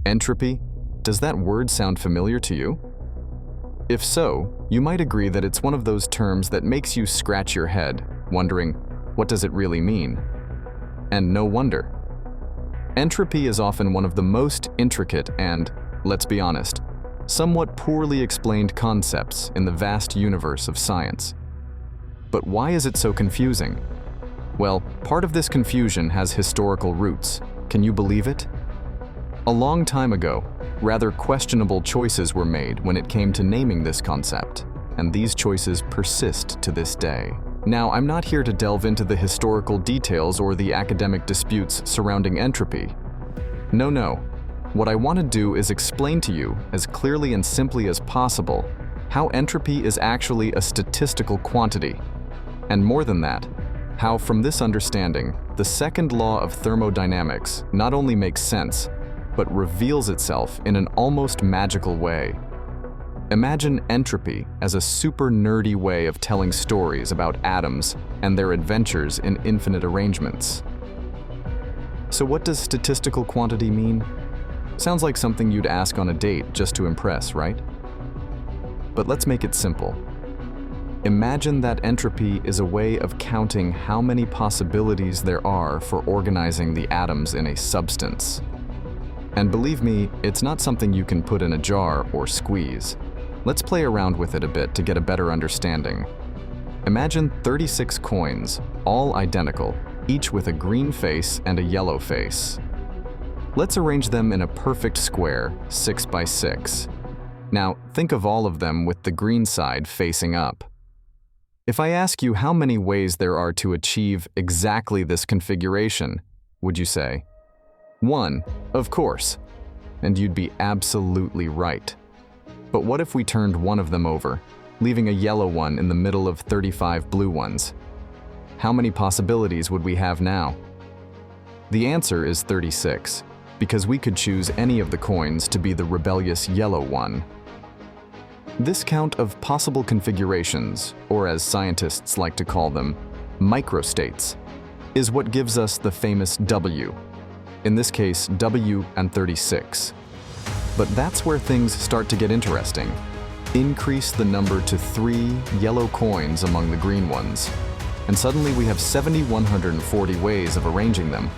Entropy? Does that word sound familiar to you? If so, you might agree that it's one of those terms that makes you scratch your head, wondering, what does it really mean? And no wonder. Entropy is often one of the most intricate and, let's be honest, somewhat poorly explained concepts in the vast universe of science. But why is it so confusing? Well, part of this confusion has historical roots. Can you believe it? A long time ago, rather questionable choices were made when it came to naming this concept, and these choices persist to this day. Now, I'm not here to delve into the historical details or the academic disputes surrounding entropy. No. What I want to do is explain to you, as clearly and simply as possible, how entropy is actually a statistical quantity. And more than that, how from this understanding, the second law of thermodynamics not only makes sense, but reveals itself in an almost magical way. Imagine entropy as a super nerdy way of telling stories about atoms and their adventures in infinite arrangements. So what does statistical quantity mean? Sounds like something you'd ask on a date just to impress, right? But let's make it simple. Imagine that entropy is a way of counting how many possibilities there are for organizing the atoms in a substance. And believe me, it's not something you can put in a jar or squeeze. Let's play around with it a bit to get a better understanding. Imagine 36 coins, all identical, each with a green face and a yellow face. Let's arrange them in a perfect square, 6 by 6. Now, think of all of them with the green side facing up. If I ask you how many ways there are to achieve exactly this configuration, would you say? 1, of course. And you'd be absolutely right. But what if we turned one of them over, leaving a yellow one in the middle of 35 blue ones? How many possibilities would we have now? The answer is 36, because we could choose any of the coins to be the rebellious yellow one. This count of possible configurations, or as scientists like to call them, microstates, is what gives us the famous W. In this case, W and 36. But that's where things start to get interesting. Increase the number to 3 yellow coins among the green ones, and suddenly we have 7,140 ways of arranging them.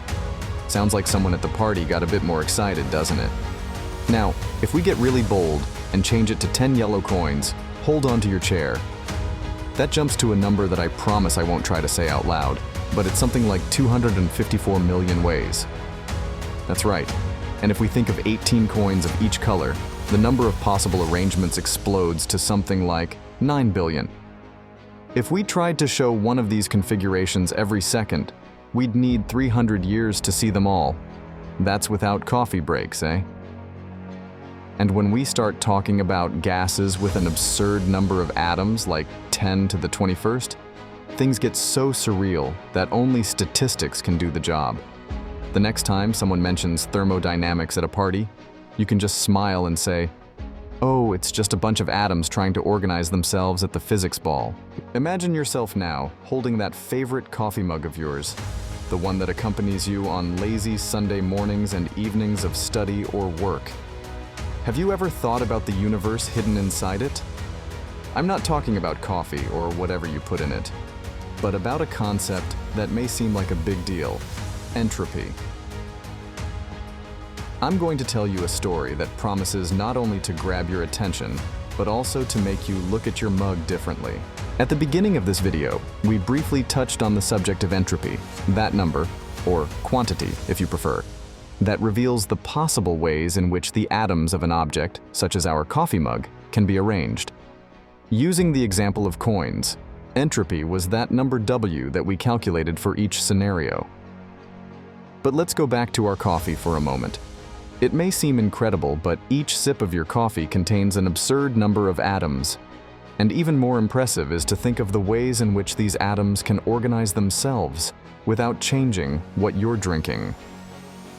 Sounds like someone at the party got a bit more excited, doesn't it? Now, if we get really bold and change it to 10 yellow coins, hold on to your chair. That jumps to a number that I promise I won't try to say out loud, but it's something like 254 million ways. That's right. And if we think of 18 coins of each color, the number of possible arrangements explodes to something like 9 billion. If we tried to show one of these configurations every second, we'd need 300 years to see them all. That's without coffee breaks, eh? And when we start talking about gases with an absurd number of atoms, like 10 to the 21st, things get so surreal that only statistics can do the job. The next time someone mentions thermodynamics at a party, you can just smile and say, "Oh, it's just a bunch of atoms trying to organize themselves at the physics ball." Imagine yourself now holding that favorite coffee mug of yours, the one that accompanies you on lazy Sunday mornings and evenings of study or work. Have you ever thought about the universe hidden inside it? I'm not talking about coffee or whatever you put in it, but about a concept that may seem like a big deal: entropy. I'm going to tell you a story that promises not only to grab your attention, but also to make you look at your mug differently. At the beginning of this video, we briefly touched on the subject of entropy, that number, or quantity if you prefer, that reveals the possible ways in which the atoms of an object, such as our coffee mug, can be arranged. Using the example of coins, entropy was that number W that we calculated for each scenario. But let's go back to our coffee for a moment. It may seem incredible, but each sip of your coffee contains an absurd number of atoms. And even more impressive is to think of the ways in which these atoms can organize themselves without changing what you're drinking.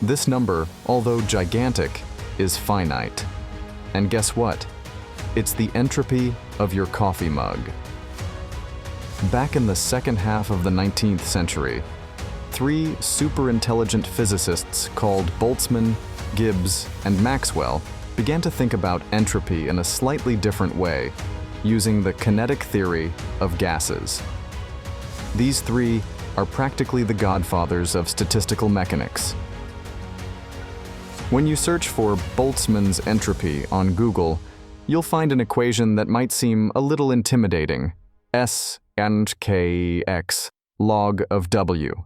This number, although gigantic, is finite. And guess what? It's the entropy of your coffee mug. Back in the second half of the 19th century, 3 super-intelligent physicists called Boltzmann, Gibbs, and Maxwell began to think about entropy in a slightly different way, using the kinetic theory of gases. These three are practically the godfathers of statistical mechanics. When you search for Boltzmann's entropy on Google, you'll find an equation that might seem a little intimidating: S and Kx log of W.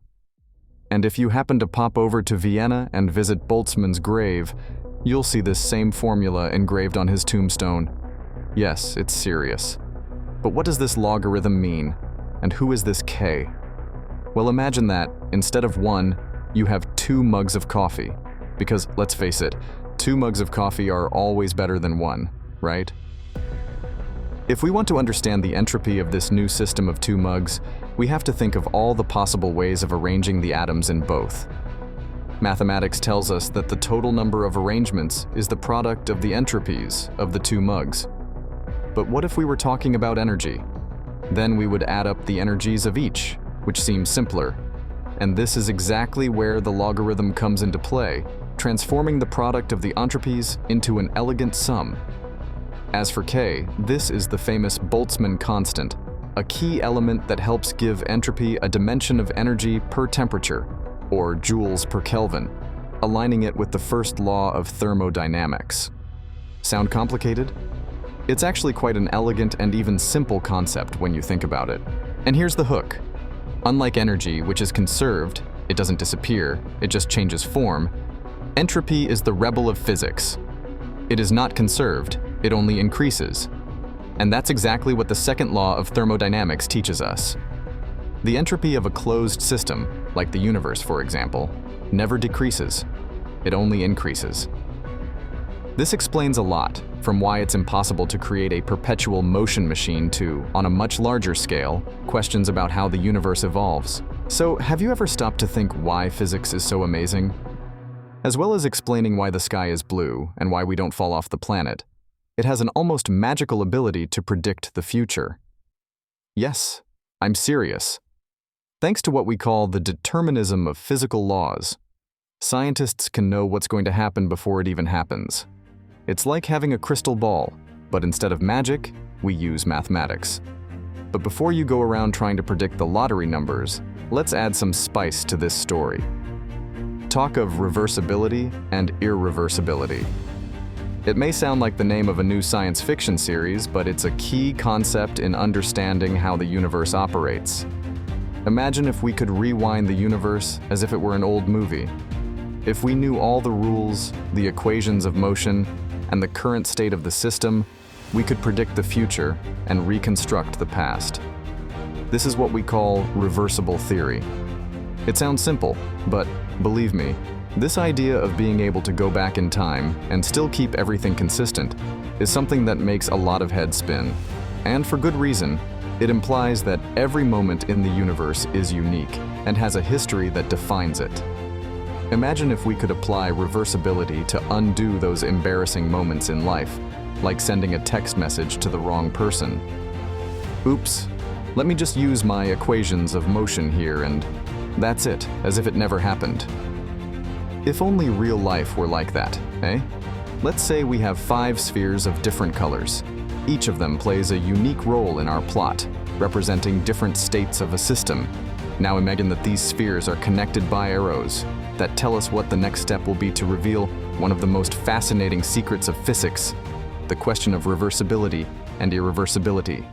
And if you happen to pop over to Vienna and visit Boltzmann's grave, you'll see this same formula engraved on his tombstone. Yes, it's serious. But what does this logarithm mean? And who is this K? Well, imagine that, instead of one, you have 2 mugs of coffee. Because, let's face it, 2 mugs of coffee are always better than 1, right? If we want to understand the entropy of this new system of 2 mugs, we have to think of all the possible ways of arranging the atoms in both. Mathematics tells us that the total number of arrangements is the product of the entropies of the 2 mugs. But what if we were talking about energy? Then we would add up the energies of each, which seems simpler. And this is exactly where the logarithm comes into play, transforming the product of the entropies into an elegant sum. As for K, this is the famous Boltzmann constant, a key element that helps give entropy a dimension of energy per temperature, or joules per Kelvin, aligning it with the first law of thermodynamics. Sound complicated? It's actually quite an elegant and even simple concept when you think about it. And here's the hook. Unlike energy, which is conserved, it doesn't disappear, it just changes form, entropy is the rebel of physics. It is not conserved, it only increases. And that's exactly what the second law of thermodynamics teaches us. The entropy of a closed system, like the universe for example, never decreases. It only increases. This explains a lot, from why it's impossible to create a perpetual motion machine to, on a much larger scale, questions about how the universe evolves. So, have you ever stopped to think why physics is so amazing? As well as explaining why the sky is blue and why we don't fall off the planet, it has an almost magical ability to predict the future. Yes, I'm serious. Thanks to what we call the determinism of physical laws, scientists can know what's going to happen before it even happens. It's like having a crystal ball, but instead of magic, we use mathematics. But before you go around trying to predict the lottery numbers, let's add some spice to this story. Talk of reversibility and irreversibility. It may sound like the name of a new science fiction series, but it's a key concept in understanding how the universe operates. Imagine if we could rewind the universe as if it were an old movie. If we knew all the rules, the equations of motion, and the current state of the system, we could predict the future and reconstruct the past. This is what we call reversible theory. It sounds simple, but believe me, this idea of being able to go back in time and still keep everything consistent is something that makes a lot of heads spin. And for good reason. It implies that every moment in the universe is unique and has a history that defines it. Imagine if we could apply reversibility to undo those embarrassing moments in life, like sending a text message to the wrong person. Oops, let me just use my equations of motion here and that's it, as if it never happened. If only real life were like that, eh? Let's say we have 5 spheres of different colors. Each of them plays a unique role in our plot, representing different states of a system. Now imagine that these spheres are connected by arrows that tell us what the next step will be to reveal one of the most fascinating secrets of physics, the question of reversibility and irreversibility.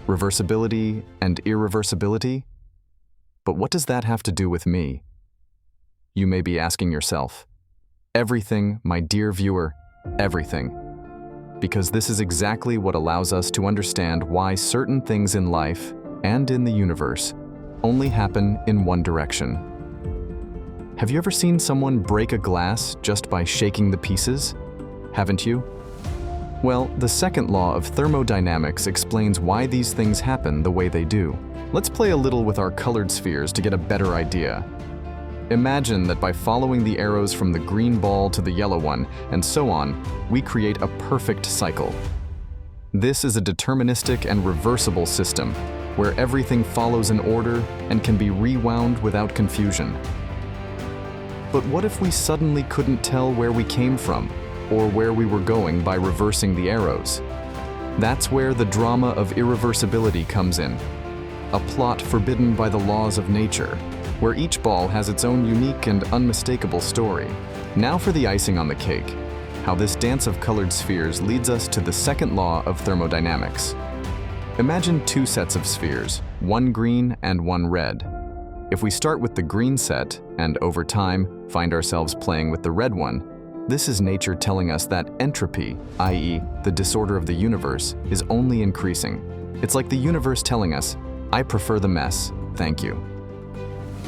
Reversibility and irreversibility? But what does that have to do with me? You may be asking yourself. Everything, my dear viewer, everything. Because this is exactly what allows us to understand why certain things in life and in the universe only happen in one direction. Have you ever seen someone break a glass just by shaking the pieces? Haven't you? Well, the second law of thermodynamics explains why these things happen the way they do. Let's play a little with our colored spheres to get a better idea. Imagine that by following the arrows from the green ball to the yellow one, and so on, we create a perfect cycle. This is a deterministic and reversible system, where everything follows an order and can be rewound without confusion. But what if we suddenly couldn't tell where we came from or where we were going by reversing the arrows? That's where the drama of irreversibility comes in. A plot forbidden by the laws of nature, where each ball has its own unique and unmistakable story. Now for the icing on the cake, how this dance of colored spheres leads us to the second law of thermodynamics. Imagine two sets of spheres, one green and one red. If we start with the green set and over time find ourselves playing with the red one, this is nature telling us that entropy, i.e. the disorder of the universe, is only increasing. It's like the universe telling us, I prefer the mess, thank you.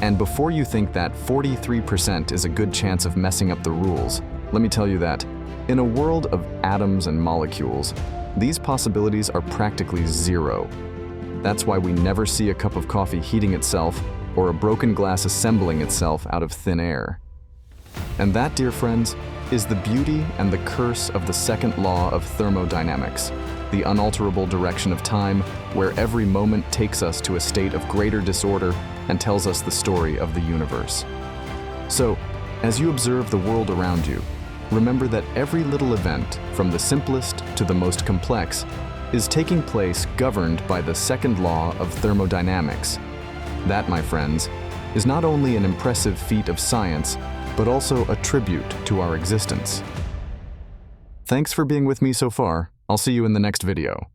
And before you think that 43% is a good chance of messing up the rules, let me tell you that, in a world of atoms and molecules, these possibilities are practically zero. That's why we never see a cup of coffee heating itself or a broken glass assembling itself out of thin air. And that, dear friends, is the beauty and the curse of the second law of thermodynamics, the unalterable direction of time, where every moment takes us to a state of greater disorder and tells us the story of the universe. So, as you observe the world around you, remember that every little event, from the simplest to the most complex, is taking place governed by the second law of thermodynamics. That, my friends, is not only an impressive feat of science, but also a tribute to our existence. Thanks for being with me so far. I'll see you in the next video.